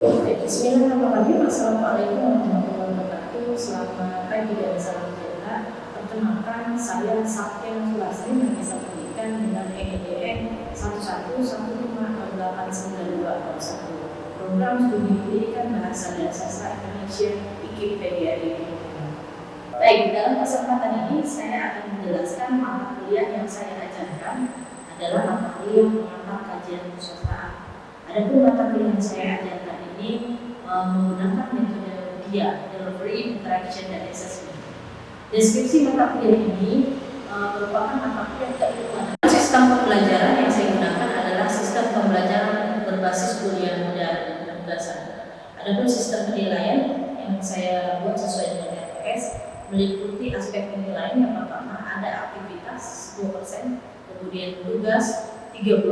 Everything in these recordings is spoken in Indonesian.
Bismillahirrahmanirrahim. Assalamualaikum warahmatullahi wabarakatuh. Selamat pagi dan salam sejahtera. Perkenalkan, saya Saptian Sulasri, Mahasiswa Pendidikan dengan EDN 1115089201. Program Studi Pendidikan Bahasa dan Sastra Indonesia Wikipedia ini. Baik, dalam kesempatan ini saya akan menjelaskan mata kuliah yang saya ajarkan adalah mata kuliah mengenal kajian kesusastraan. Adapun mata kuliah yang saya ajarkan ini menggunakan metode DIA, Delivery, Interaction, dan Assessment. Deskripsi mata kuliah ini merupakan mata kuliah keilmuan. Sistem pembelajaran yang saya gunakan adalah sistem pembelajaran berbasis kuliah modern dan dasar. Adapun sistem penilaian yang saya buat sesuai dengan RPS meliputi aspek penilaian. Yang pertama ada aktivitas 2%, kemudian tugas 30%,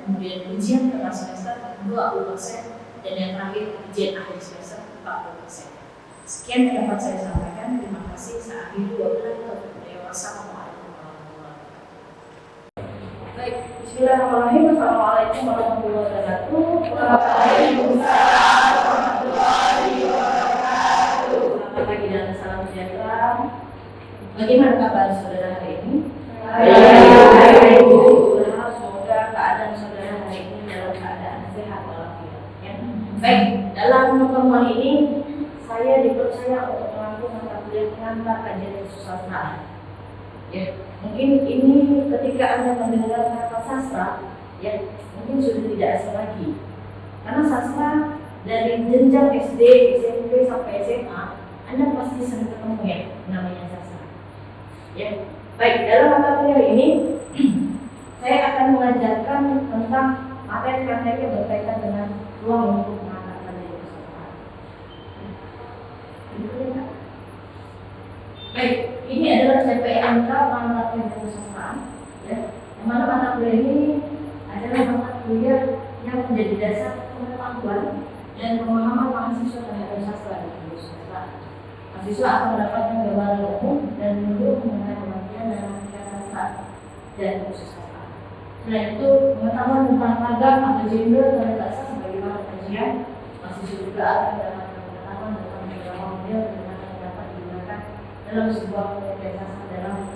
kemudian ujian tengah semester 20%, dan yang terakhir ujian akhir semester 40%. Sekian yang dapat saya sampaikan. Terima kasih. Saya akhiri wabillahi. Wassalamualaikum warahmatullahi wabarakatuh. Baik, Bismillahirrahmanirrahim. Assalamualaikum warahmatullahi wabarakatuh. Waalaikumsalam warahmatullahi wabarakatuh. Selamat pagi dan salam sejahtera. Bagaimana kabar saudara hari ini? Baik. Semoga keadaan saudara hari ini dalam keadaan sehat walafiat. Ya. Baik, dalam pertemuan ini saya dipercaya untuk mengambil mata kuliah pengantar kajian kesusastraan. Ya, mungkin ini ketika Anda mendengar kata sastra, ya mungkin sudah tidak asing lagi. Karena sastra dari jenjang SD, SMP sampai SMA, Anda pasti sering ketemu ya namanya sastra. Ya, baik, dalam mata kuliah ini saya akan mengajarkan tentang materi-materi yang berkaitan dengan ruang lingkup pengantar kajian kesusastraan. Baik, ini adalah CPNK pengantar kajian kesusastraan, ya. Yang mana mata kuliah ini adalah mata kuliah yang menjadi dasar pengetahuan dan pemahaman mahasiswa terhadap sastra dan kesusastraan. Mahasiswa akan mendapatkan gambaran umum dan menurut mengenai pengertian dan logika sastra dan kesusastraan. Selain itu, pengetahuan tentang ragam atau gender dan bahasa sebagaimana kajian, mahasiswa juga akan mendapatkan pengetahuan tentang beberapa model yang dapat digunakan dalam sebuah penelitian sastra dalam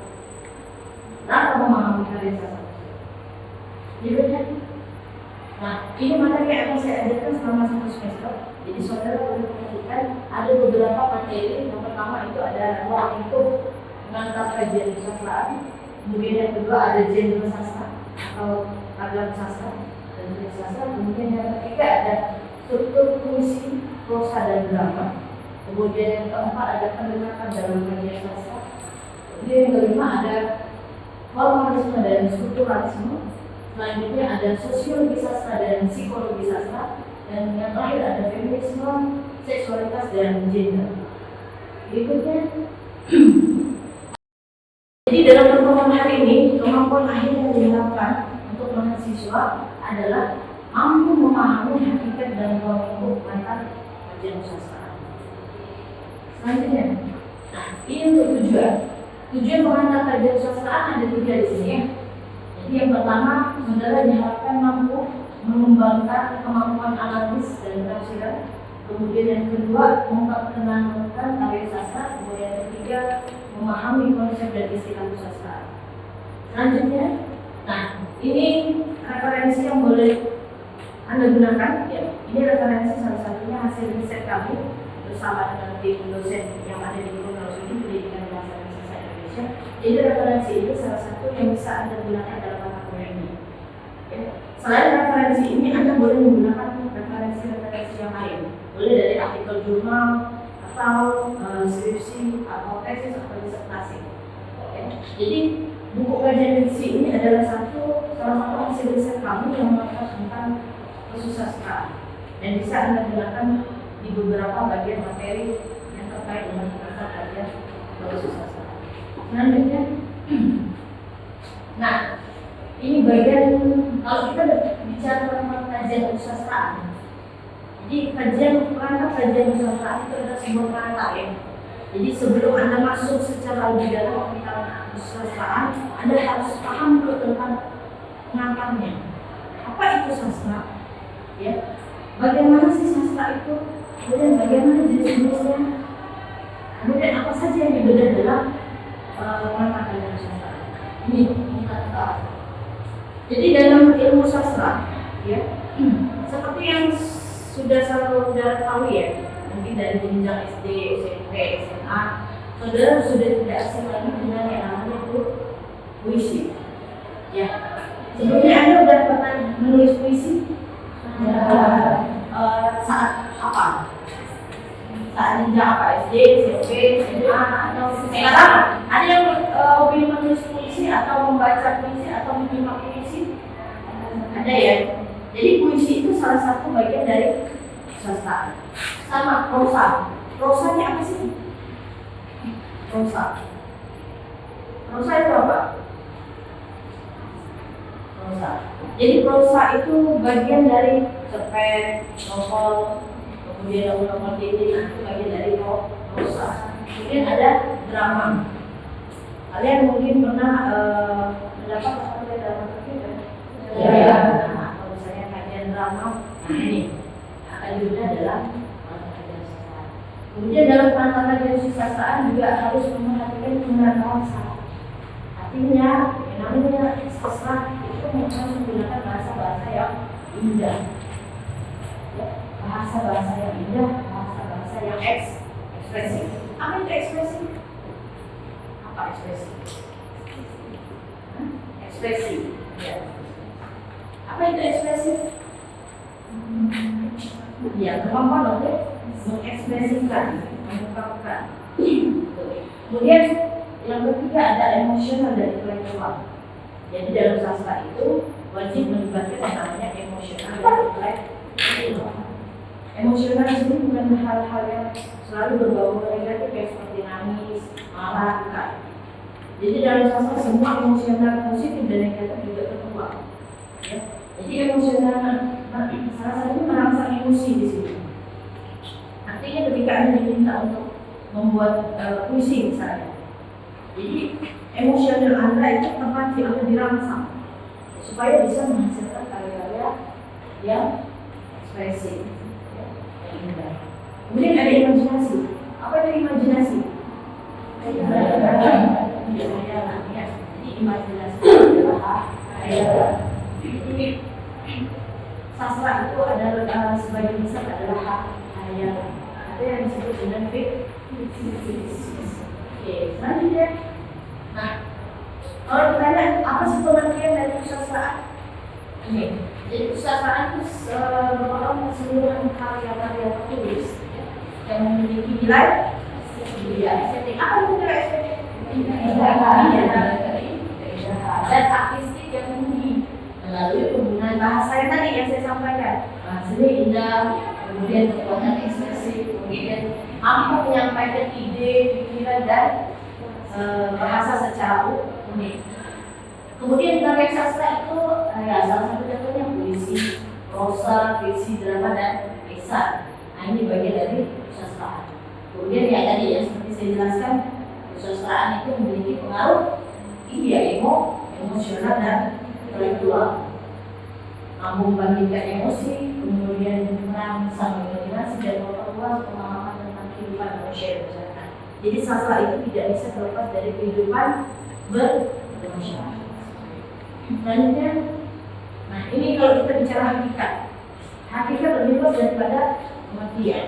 rangka memahami karya sastra. Berikutnya, nah ini materi yang akan saya ajarkan selama 1 semester. Jadi saudara boleh perhatikan ada beberapa materi. Yang pertama itu ada ruang lingkup pengantar kajian kesusastraan. Kemudian yang kedua ada genre sastra atau ragam sastra dan jenis sastra. Kemudian yang ketiga ada struktur puisi, prosa dan drama. Kemudian yang keempat ada pendekatan dalam kajian sastra. Kemudian yang kelima ada formalisme dan strukturalisme. Selanjutnya ada sosiologi sastra dan psikologi sastra. Dan yang terakhir ada feminisme, seksualitas dan gender. Berikutnya, jadi dalam pertemuan hari ini kemampuan akhir yang diharapkan untuk mahasiswa adalah mampu memahami hakikat dan ruang lingkup pengantar kajian kesusastraan. Selanjutnya, nah ini untuk tujuan pengantar kajian kesusastraan ada 3 di sini ya. Jadi yang pertama, saudara diharapkan mampu mengembangkan kemampuan analisis dan penafsiran. Kemudian yang kedua, memperkenalkan karya sastra. Kemudian yang ketiga, memahami konsep dan istilah kesusastraan. Selanjutnya, nah ini referensi yang boleh Anda gunakan. Ya, ini referensi salah satunya hasil riset kami bersama dengan tim dosen yang ada di Fakultas Pendidikan Bahasa dan Sastra Indonesia. Jadi referensi ini salah satu yang bisa Anda gunakan dalam mata kuliah ini. Ya. Selain referensi ini, Anda boleh menggunakan referensi yang lain. Boleh dari artikel jurnal atau skripsi atau tesis atau disertasi. Ya. Jadi buku kajian diksi ini adalah salah satu hasil riset kami yang membahas tentang kesusastraan dan bisa Anda gunakan di beberapa bagian materi yang terkait dengan pengantar kajian kesusastraan. Selanjutnya, nah ini bagian kalau kita bicara tentang kajian kesusastraan. Jadi pengantar kajian kesusastraan itu adalah sebuah pengantar ya. Jadi sebelum Anda masuk secara lebih dalam tentang kesusastraan, Anda harus paham dulu tentang pengantarnya. Apa itu sastra? Ya. bagaimana sih sastra itu, kemudian bagaimana jenis-jenisnya, kemudian apa saja yang dibedah dalam mata pelajaran sastra. Ini kata. Jadi dalam ilmu sastra, ya, seperti yang sudah saudara tahu ya, mungkin dari jenjang SD, SMP, SMA, saudara sudah tidak asing lagi dengan yang namanya puisi. Ya, sebelumnya Anda sudah pernah menulis puisi? Ya. Saat apa? Saat jenjang apa? SD, SMP, SMA, atau sekarang ada yang hobi menulis puisi atau membaca puisi atau menyimak puisi? Ada ya. Jadi puisi itu salah satu bagian dari sastra. Sama prosa. Prosanya apa sih? Prosa. Prosa itu apa? Prosa. Jadi prosa itu bagian dari cerpen, novel, kemudian novel itu bagian dari prosa. Kemudian ada drama. Kalian mungkin pernah mendapat apa drama terkini? Ya. Nah, kalau misalnya kajian drama, nah ini akan juga dalam mata pelajaran sastra. Kemudian dalam mata pelajaran sastraan juga harus memperhatikan penggunaan bahasa. Artinya, yang namanya sastra itu harus menggunakan bahasa-bahasa yang indah, ya, bahasa-bahasa yang indah, bahasa-bahasa yang ekspresif. Apa itu ekspresif? Apa ekspresi? Ekspresi. Ya. Apa itu ekspresif? Ya, kemampuan untuk mengekspresikan, mengungkapkan. Kemudian yang ketiga ada emosional dan intelektual. Jadi dalam sastra itu wajib melibatkan yang namanya emosional dan intelektual. Emosional itu bukan hal-hal yang selalu berbau negatif kayak seperti nangis, marah, bukan. Jadi dalam sastra semua emosional positif dan negatif juga tertuang. Ya. Jadi emosional salah satunya merangsang emosi di sini. Artinya ketika Anda diminta untuk membuat puisi misalnya, jadi emosional Anda itu terpacu atau dirangsang supaya bisa menghasilkan karya-karya yang ekspresif, ya, yang indah. Kemudian ada imajinasi. Apa itu imajinasi? Khayalan, ya. Jadi imajinasi adalah khayalan. Jadi sastra itu adalah sebagian besar adalah khayalan. Ada yang disebut dengan fiksi. Oke, selanjutnya. Nah, kalau ditanya apa sih pengertian dari kesusastraan? Ini, jadi kesusastraan itu merupakan keseluruhan karya-karya tertulis yang memiliki nilai estetik. Apa itu nilai estetik? Dan artistik yang tinggi melalui penggunaan bahasa yang tadi yang saya sampaikan. Bahasanya indah, kemudian kekuatan ekspresi, kemudian mampu menyampaikan ide, pikiran dan bahasa secara unik. Kemudian karya sastra itu ya salah satu contohnya puisi, prosa, fiksi, drama dan esai. Nah, ini bagian dari kesusastraan. Kemudian ya tadi yang seperti saya jelaskan, kesusastraan itu memiliki pengaruh emosional dan intelektual. Mampu membangkitkan emosi, kemudian merangsang imajinasi dan memperluas pemahaman tentang kehidupan manusia misalkan. Jadi sastra itu tidak bisa terlepas dari kehidupan bermasyarakat. Selanjutnya, nah ini kalau kita bicara hakikat lebih luas daripada pengertian.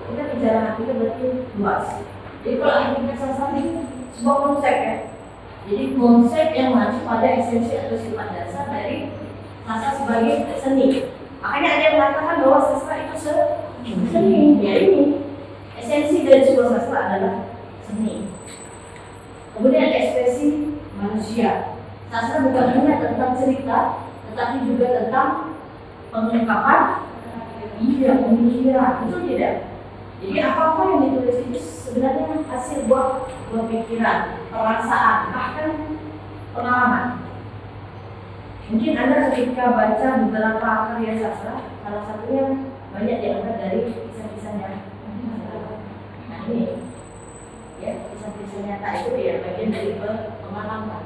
Kita bicara hakikat berarti luas. Jadi kalau hakikat sastra ini sebuah konsep ya. Jadi konsep yang mengacu pada esensi atau sifat dasar dari sastra sebagai seni. Makanya ada yang mengatakan bahwa sastra itu seni. Ya ini esensi dari sebuah sastra adalah seni. Kemudian ekspresi manusia. Sastra bukan hanya tentang cerita, tetapi juga tentang pengungkapan pemikiran. Itu tidak. Jadi apa-apa yang ditulis itu sebenarnya hasil buah pikiran, perasaan, bahkan pengalaman. Mungkin Anda ketika baca beberapa karya sastra, salah satunya banyak diangkat dari kisah-kisahnya. Nah ini, ya kisah-kisah nyata itu ya bagian dari pengalaman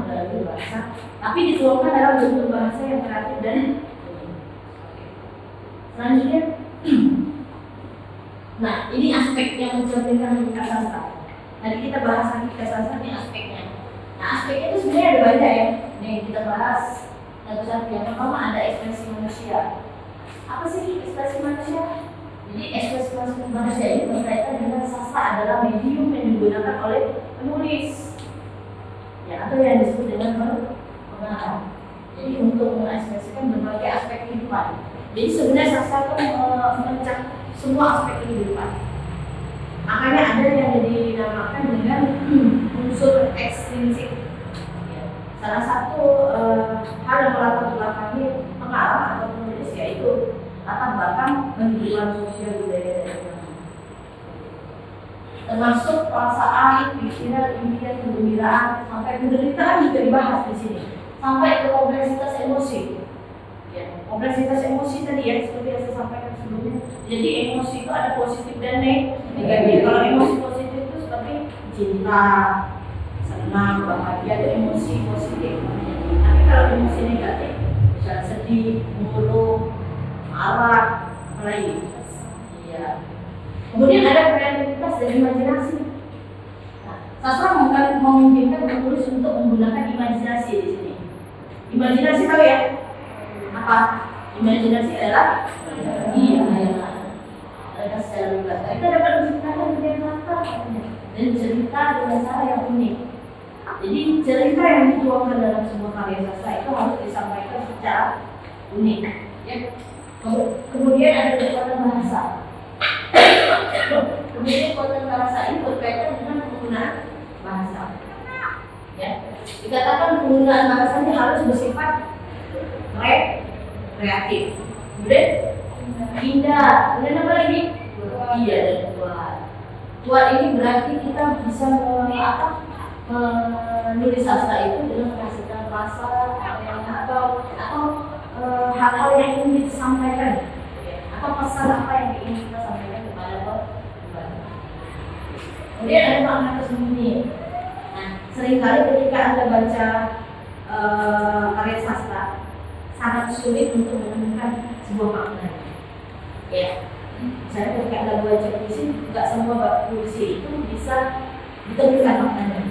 melalui bahasa, tapi dituangkan dalam bentuk bahasa yang kreatif dan Selanjutnya, nah ini aspek yang mencerminkan hakikat sastra. Tadi kita bahas hakikat sastra, ini aspeknya. Nah aspeknya itu sebenarnya ada banyak ya. Nih kita bahas satu-satu. Yang pertama ada ekspresi manusia. Apa sih ekspresi manusia? Jadi ekspresi manusia ini berkaitan dengan sastra adalah medium yang digunakan oleh penulis, ya, atau yang disebut dengan pengarang. Jadi untuk mengekspresikan berbagai aspek kehidupan. Jadi sebenarnya sastra itu mencakup semua aspek kehidupan. Makanya ada yang dinamakan dengan unsur ekstrinsik. Ya. Salah satu hal yang melatar belakangi pengarang atau penulis yaitu latar belakang kehidupan sosial budaya dan ekonomi. Termasuk perasaan, pikiran, impian, kegembiraan, sampai penderitaan juga dibahas di sini. Sampai ke kompleksitas emosi. Ya, kompleksitas emosi tadi ya seperti yang saya sampaikan sebelumnya. Jadi emosi itu ada positif dan negatif. Kalau emosi positif itu seperti cinta, senang, bahagia, itu emosi positif. Tapi kalau emosi negatif, misalnya sedih, murung, marah, apalagi. Iya. Kemudian ada kreativitas dan imajinasi. Nah, sastra memungkinkan penulis untuk menggunakan imajinasi di sini. Imajinasi tahu ya? Apa? Imajinasi adalah hayalan. Ada secara bebas. Kita dapat menciptakan dunia nyata dan cerita dengan cara yang unik. Jadi cerita yang dituangkan dalam sebuah karya sastra itu harus disampaikan secara unik. Ya. Kemudian ada kekuatan bahasa. Kemudian kekuatan bahasa ini berkaitan dengan penggunaan bahasa. Ya, dikatakan penggunaan bahasanya harus bersifat kreatif. Kemudian indah. Kemudian apa lagi? Iya dan kuat. Kuat ini berarti kita bisa menulis sastra itu dengan menghasilkan rasa atau hal-hal yang ingin disampaikan, atau pesan apa yang ingin kita sampaikan kepada pembaca. Kemudian ada makna tersembunyi. Nah, seringkali ketika Anda baca karya sastra, sangat sulit untuk menemukan sebuah makna. Ya, misalnya ketika Anda baca puisi, tidak semua puisi itu bisa ditemukan maknanya.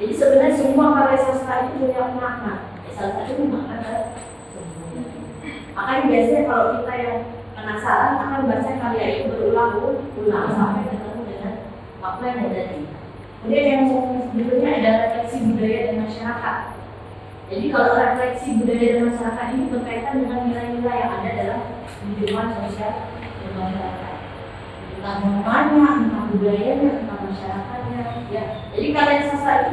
Jadi sebenarnya semua karya sastra itu punya makna. Salah satu makna makanya biasanya kalau kita yang penasaran akan baca karya itu berulang-ulang sampai ketemu dengan makna yang tadi. Kemudian yang berikutnya ada refleksi budaya dan masyarakat. Jadi kalau refleksi budaya dan masyarakat ini berkaitan dengan nilai-nilai yang ada dalam kehidupan sosial dan masyarakat. Entah normanya, entah budayanya, entah masyarakatnya. Ya. Jadi karya sastra itu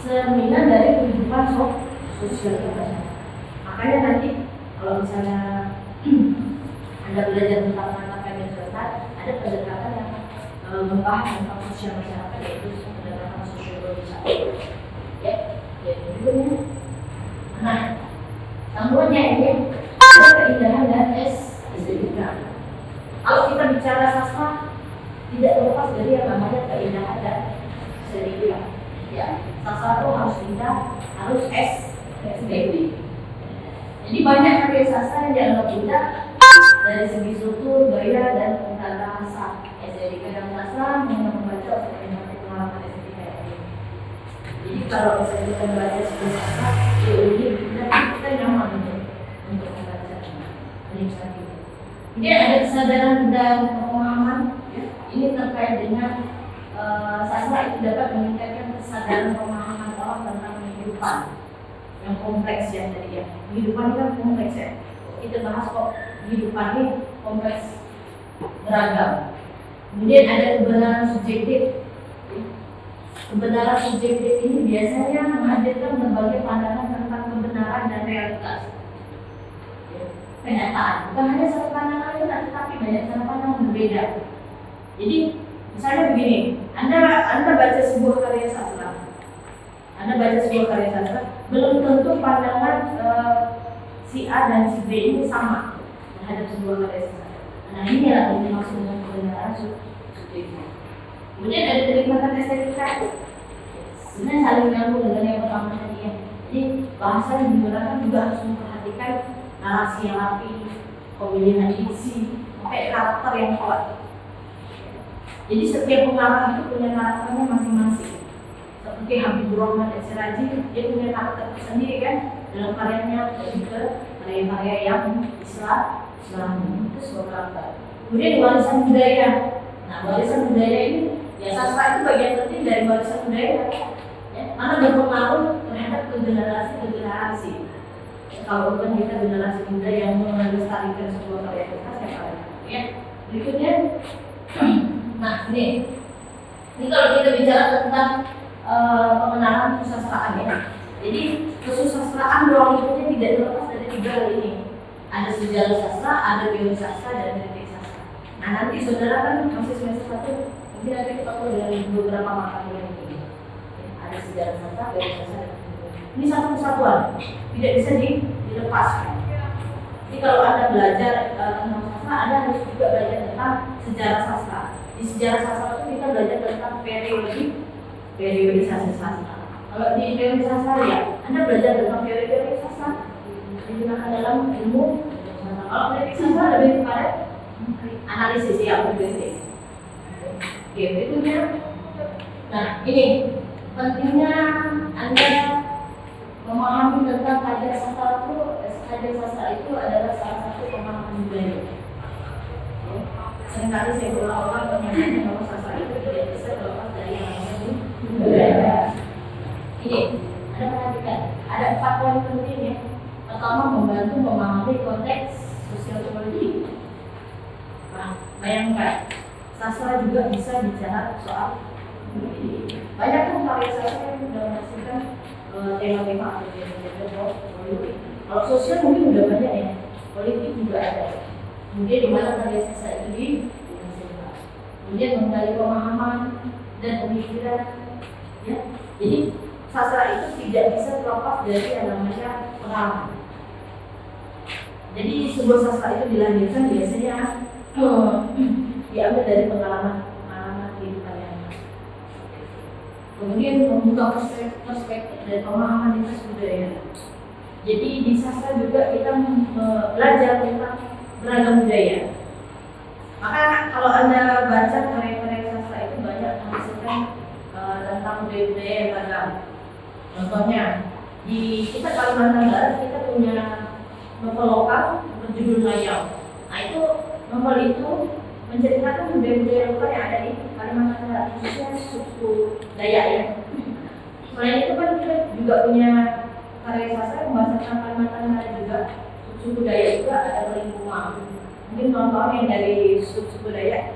cerminan dari kehidupan sosial dan masyarakat. Makanya nanti kalau misalnya Anda belajar tentang mata media sosial, ada pendekatan yang membahas tentang sosial masyarakat, yaitu pendekatan sosiologi. Ya, jadi berikutnya. Nah, sambungannya ini ada keindahan dan estetika. Kalau kita bicara sastra, tidak terlepas dari yang namanya keindahan dan estetika. Ya, sastra itu harus indah, harus estetik. Jadi banyak karya sastra yang dianggap indah dari segi struktur, gaya, dan tata rasa. Estetika dalam sastra membaca untuk pengalaman estetika ini. Jadi kalau misalnya kita membaca sebuah sastra, kita nyaman untuk membaca menikmati. Jadi ada kesadaran dan pemahaman. Ya. Ini terkait dengan sastra itu dapat meningkatkan kesadaran pemahaman orang tentang kehidupan yang kompleks ya tadi ya. Kehidupan kan kompleks ya. Kita bahas kok kehidupan ini kompleks, beragam. Kemudian ada kebenaran subjektif. Kebenaran subjektif ini biasanya menghadirkan berbagai pandangan tentang kebenaran dan realitas. Kenyataan, bukan hanya satu pandangan saja, tetapi banyak cara pandang berbeda. Jadi misalnya begini, Anda baca sebuah karya sastra. Belum tentu pandangan si A dan si B ini sama terhadap sebuah karya sastra. Nah ini yang dimaksud dengan kebenaran subjektif. Kemudian ada kenikmatan estetika. Sebenarnya saling nyambung dengan yang pertama tadi ya. Jadi bahasa yang digunakan juga harus memperhatikan narasi yang rapi, pemilihan diksi, sampai karakter yang kuat. Jadi setiap pengarang itu punya karakternya masing-masing. Seperti Habibur Rahman Al-Siraji, dia punya karakter sendiri kan dalam karyanya, dan juga karya-karya yang Islam itu sebuah karakter. Kemudian warisan budaya. Nah, warisan budaya ini, ya sastra itu bagian penting dari warisan budaya, ya, karena berpengaruh terhadap generasi ke generasi. Kalau bukan kita generasi muda yang melestarikan sebuah karya kita, siapa lagi? Ya, berikutnya. Nah, ini kalau kita bicara tentang pengenalan kesusastraan ya. Jadi kesusastraan ruang lingkupnya tidak terlepas dari 3 hal ini. Ada sejarah sastra, ada teori sastra, dan kritik sastra. Nah, nanti saudara kan masih semester 1, mungkin nanti kita perlu dari beberapa mata kuliah ini. Ada sejarah sastra, teori sastra, dan ini satu kesatuan, tidak bisa dilepas. Jadi kalau Anda belajar tentang sastra, Anda harus juga belajar tentang sejarah sastra. Di sejarah sastra itu kita belajar tentang periodisasi sastra. Kalau di teori sastra ya, Anda belajar tentang teori sastra digunakan dalam ilmu sastra. Kalau kritik sastra lebih kepada analisis ya, kritik. Oke, berikutnya. Nah, ini pentingnya Anda memahami tentang kajian sastra itu. Kajian sastra itu adalah salah satu pemahaman budaya. Seringkali saya berulang-ulang menyampaikan bahwa sastra itu tidak bisa terlepas dari yang namanya budaya. Ini, Anda perhatikan, ada 4 poin penting ya. Pertama, membantu memahami konteks sosial politik. Nah, bayangkan, sastra juga bisa bicara soal banyak kan karya sastra yang sudah menghasilkan tema-tema atau tema-tema politik. Kalau sosial mungkin udah banyak ya, politik juga ada. Kemudian di mana karya sastra itu dihasilkan. Kemudian menggali pemahaman dan pemikiran, ya. Jadi sastra itu tidak bisa terlepas dari yang namanya pengalaman. Jadi sebuah sastra itu dilahirkan biasanya diambil dari pengalaman kehidupan yang ada. Kemudian membuka perspektif dan pemahaman lintas budaya. Jadi di sastra juga kita belajar tentang beragam budaya. Maka kalau Anda baca karya-karya sastra itu banyak menghasilkan tentang budaya-budaya yang beragam. Contohnya di kita Kalimantan Barat kita punya novel lokal berjudul Ngayam. Nah itu novel itu menceritakan budaya-budaya lokal yang ada di Kalimantan Barat, khususnya suku Dayak ya. Selain itu kan kita juga punya karya sastra yang membahas tentang Kalimantan Barat juga. Suku Dayak juga ada Lingkungan. Mungkin contohnya yang dari suku Dayak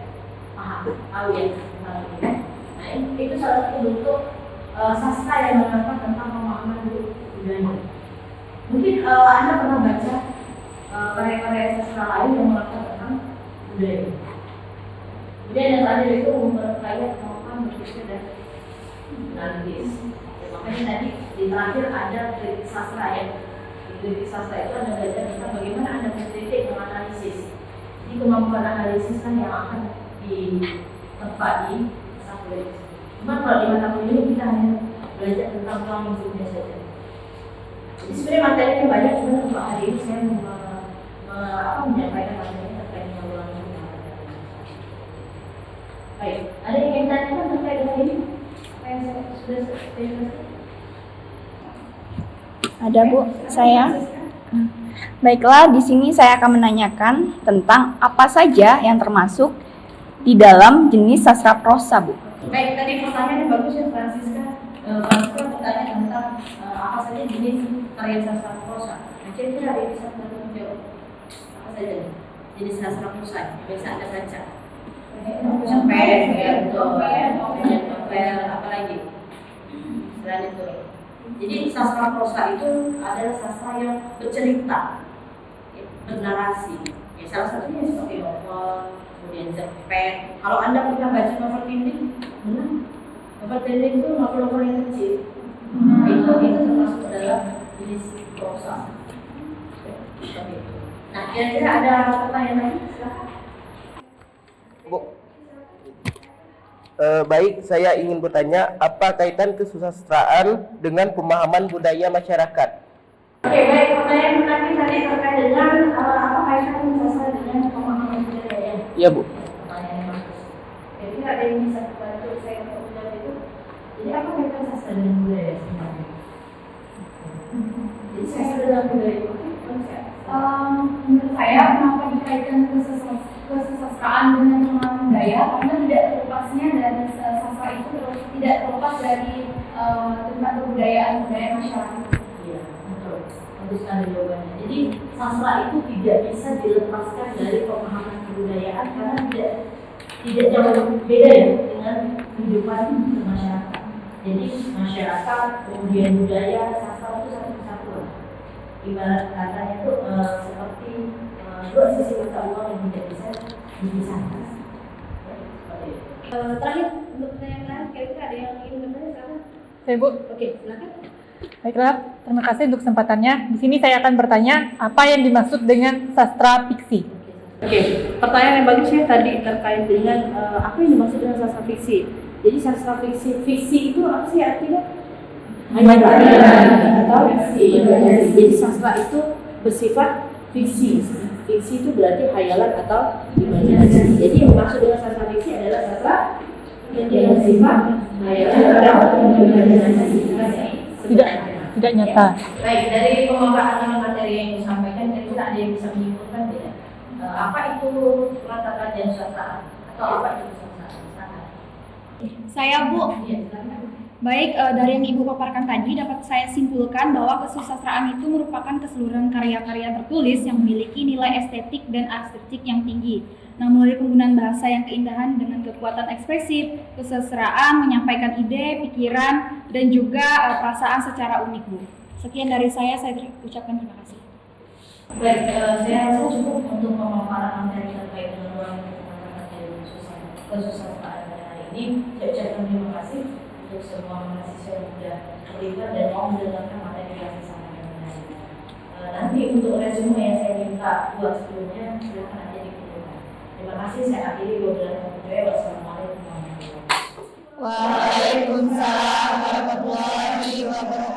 tahu ya tentang ini. Nah itu salah satu bentuk sastra yang mengangkat tentang pemahaman budaya. Mungkin Anda pernah baca karya-karya sastra lain yang mengangkat tentang budaya. Kemudian yang terakhir itu memperkaya kemampuan berpikir dan analisis. Makanya tadi di terakhir ada kritik sastra ya. Kritik sastra itu Anda belajar tentang bagaimana Anda mengkritik, menganalisis. Jadi kemampuan analisis kan yang akan ditempa di sastra. Cuma kalau di mata kuliah ini kita hanya belajar tentang ruang lingkupnya saja. Jadi sebenarnya materinya banyak, cuma untuk hari ini saya menyampaikan materi terkait dengan ruang lingkup. Baik, ada yang ingin tanyakan terkait dengan ini? Apa yang saya sudah jelaskan? Ada Bu, saya. Baiklah, di sini saya akan menanyakan tentang apa saja yang termasuk di dalam jenis sastra prosa, Bu. Baik, tadi pertanyaannya bagus ya Francisca. Francisca bertanya tentang apa saja jenis karya sastra prosa. Nah, kira-kira ada yang bisa menjawab apa saja jenis sastra prosa yang bisa Anda baca? Novel, ya betul. Novel, apa lagi? Selain itu. Jadi sastra prosa itu adalah sastra yang bercerita, bernarasi. Ya, salah satunya seperti novel, kemudian cerpen. Kalau Anda pernah baca novel Tintin, benar? Novel Tintin itu novel-novel yang kecil. Nah, itu termasuk dalam jenis prosa. Nah, kira-kira ada pertanyaan lagi? Silakan. Bu, baik, saya ingin bertanya, apa kaitan kesusastraan dengan pemahaman budaya masyarakat? Oke, baik. Pertanyaan tadi terkait dengan apa kaitan sastra Iya Bu. Pertanyaan yang bagus. Jadi ada yang bisa bantu saya untuk menjawab itu. Jadi apa kaitan sastra dengan budaya sebenarnya? Jadi sastra dengan budaya itu konsep. Menurut saya kenapa dikaitkan kesusastraan dengan pengenalan budaya karena tidak terlepasnya dari sastra itu tidak terlepas dari tentang kebudayaan budaya masyarakat. Iya, betul. Bagus sekali jawabannya. Jadi sastra itu tidak bisa dilepaskan dari pemahaman kebudayaan karena tidak jauh beda ya dengan kehidupan masyarakat. Jadi masyarakat, kemudian budaya, sastra itu satu kesatuan. Ibarat katanya itu seperti dua sisi mata uang yang tidak bisa dipisahkan. Ya, seperti itu. Terakhir untuk pertanyaan kira-kira ada yang ingin bertanya silakan. Saya Bu. Oke, silakan. Baiklah, terima kasih untuk kesempatannya. Di sini saya akan bertanya apa yang dimaksud dengan sastra fiksi. Oke, pertanyaan yang bagus ya tadi terkait dengan apa yang dimaksud dengan sastra fiksi. Jadi sastra fiksi itu apa sih artinya? Atau fiksi. Jadi sastra itu bersifat fiksi. Fiksi itu berarti hayalan atau imajinasi. Jadi yang dimaksud dengan sastra fiksi adalah sastra yang bersifat hayalan atau imajinasi. Tidak nyata. Baik, dari pemaparan materi yang disampaikan, kira-kira ada yang bisa menyimpulkan tidak? Apa itu mata pelajaran kesusastraan atau apa itu kesusastraan? Saya Bu. Iya, silakan. Baik, dari yang Ibu paparkan tadi dapat saya simpulkan bahwa kesusastraan itu merupakan keseluruhan karya-karya tertulis yang memiliki nilai estetik dan estetik yang tinggi. Nah, melalui penggunaan bahasa yang keindahan dengan kekuatan ekspresif, kesusastraan menyampaikan ide, pikiran, dan juga perasaan secara unik, Bu. Sekian dari saya ucapkan terima kasih. Baik, saya rasa cukup untuk pemaparan materi terkait dengan ruang materi kesusastraan hari ini. Saya ucapkan terima kasih untuk semua mahasiswa yang sudah terlibat dan mau mendengarkan materi yang saya sampaikan hari ini. Nanti untuk resume yang saya minta buat sebelumnya, silakan aja dikirimkan. Terima kasih, saya akhiri wabillahi. Wassalamualaikum warahmatullahi wabarakatuh. Waalaikumsalam warahmatullahi wabarakatuh.